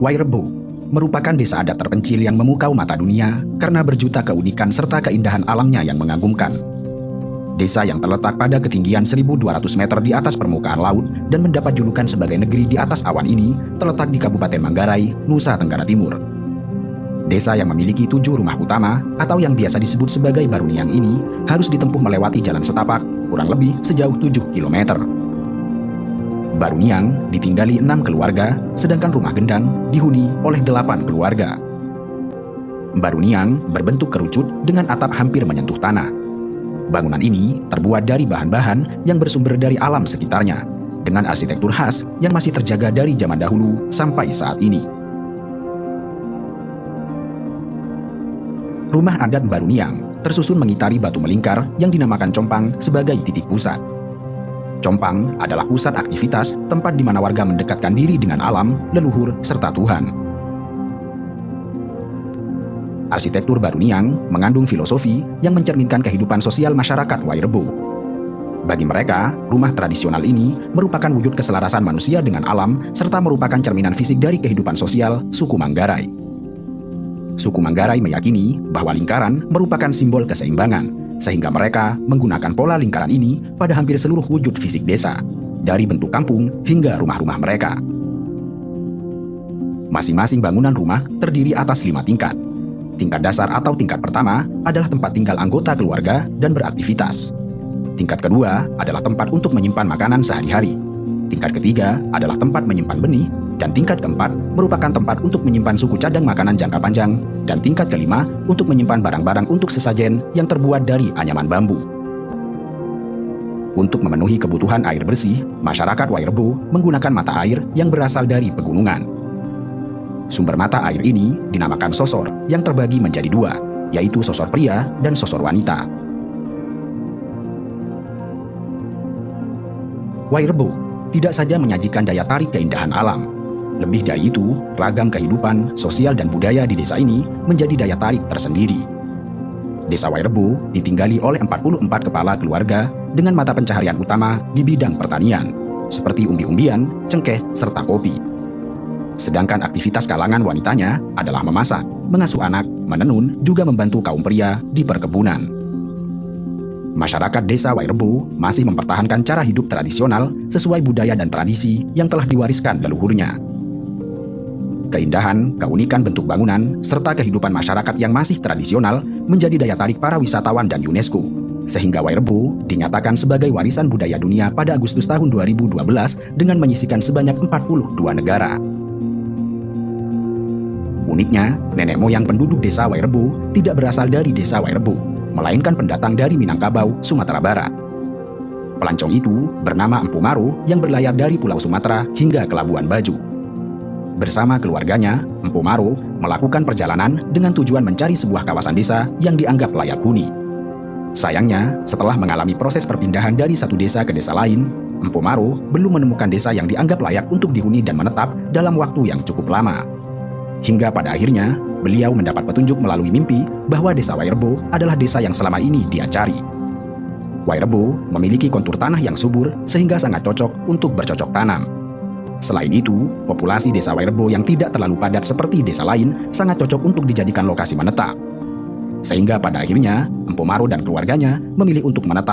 Wairebo merupakan desa adat terpencil yang memukau mata dunia karena berjuta keunikan serta keindahan alamnya yang mengagumkan. Desa yang terletak pada ketinggian 1.200 meter di atas permukaan laut dan mendapat julukan sebagai negeri di atas awan ini terletak di Kabupaten Manggarai, Nusa Tenggara Timur. Desa yang memiliki 7 rumah utama atau yang biasa disebut sebagai Baruniang ini harus ditempuh melewati jalan setapak kurang lebih sejauh 7 km. Baruniang ditinggali 6 keluarga, sedangkan rumah gendang dihuni oleh 8 keluarga. Baruniang berbentuk kerucut dengan atap hampir menyentuh tanah. Bangunan ini terbuat dari bahan-bahan yang bersumber dari alam sekitarnya, dengan arsitektur khas yang masih terjaga dari zaman dahulu sampai saat ini. Rumah adat Baruniang tersusun mengitari batu melingkar yang dinamakan compang sebagai titik pusat. Compang adalah pusat aktivitas, tempat di mana warga mendekatkan diri dengan alam, leluhur, serta Tuhan. Arsitektur Baruniang mengandung filosofi yang mencerminkan kehidupan sosial masyarakat Wairebo. Bagi mereka, rumah tradisional ini merupakan wujud keselarasan manusia dengan alam, serta merupakan cerminan fisik dari kehidupan sosial suku Manggarai. Suku Manggarai meyakini bahwa lingkaran merupakan simbol keseimbangan, sehingga mereka menggunakan pola lingkaran ini pada hampir seluruh wujud fisik desa, dari bentuk kampung hingga rumah-rumah mereka. Masing-masing bangunan rumah terdiri atas 5 tingkat. Tingkat dasar atau tingkat pertama adalah tempat tinggal anggota keluarga dan beraktivitas. Tingkat kedua adalah tempat untuk menyimpan makanan sehari-hari. Tingkat ketiga adalah tempat menyimpan benih, dan tingkat keempat merupakan tempat untuk menyimpan suku cadang makanan jangka panjang, dan tingkat kelima untuk menyimpan barang-barang untuk sesajen yang terbuat dari anyaman bambu. Untuk memenuhi kebutuhan air bersih, masyarakat Wairebo menggunakan mata air yang berasal dari pegunungan. Sumber mata air ini dinamakan sosor yang terbagi menjadi 2, yaitu sosor pria dan sosor wanita. Wairebo tidak saja menyajikan daya tarik keindahan alam. Lebih dari itu, ragam kehidupan, sosial dan budaya di desa ini menjadi daya tarik tersendiri. Desa Wairebo ditinggali oleh 44 kepala keluarga dengan mata pencaharian utama di bidang pertanian, seperti umbi-umbian, cengkeh, serta kopi. Sedangkan aktivitas kalangan wanitanya adalah memasak, mengasuh anak, menenun, juga membantu kaum pria di perkebunan. Masyarakat desa Wairebo masih mempertahankan cara hidup tradisional sesuai budaya dan tradisi yang telah diwariskan leluhurnya. Keindahan, keunikan bentuk bangunan, serta kehidupan masyarakat yang masih tradisional menjadi daya tarik para wisatawan dan UNESCO, sehingga Wairebo dinyatakan sebagai warisan budaya dunia pada Agustus tahun 2012 dengan menyisikan sebanyak 42 negara. Uniknya, nenek moyang penduduk desa Wairebo tidak berasal dari desa Wairebo, melainkan pendatang dari Minangkabau, Sumatera Barat. Pelancong itu bernama Empu Maro yang berlayar dari Pulau Sumatera hingga ke Labuan Bajo. Bersama keluarganya, Empu Maro melakukan perjalanan dengan tujuan mencari sebuah kawasan desa yang dianggap layak huni. Sayangnya, setelah mengalami proses perpindahan dari satu desa ke desa lain, Empu Maro belum menemukan desa yang dianggap layak untuk dihuni dan menetap dalam waktu yang cukup lama. Hingga pada akhirnya, beliau mendapat petunjuk melalui mimpi bahwa desa Wairebo adalah desa yang selama ini dia cari. Wairebo memiliki kontur tanah yang subur sehingga sangat cocok untuk bercocok tanam. Selain itu, populasi desa Wairebo yang tidak terlalu padat seperti desa lain sangat cocok untuk dijadikan lokasi menetap. Sehingga pada akhirnya, Empu Maro dan keluarganya memilih untuk menetap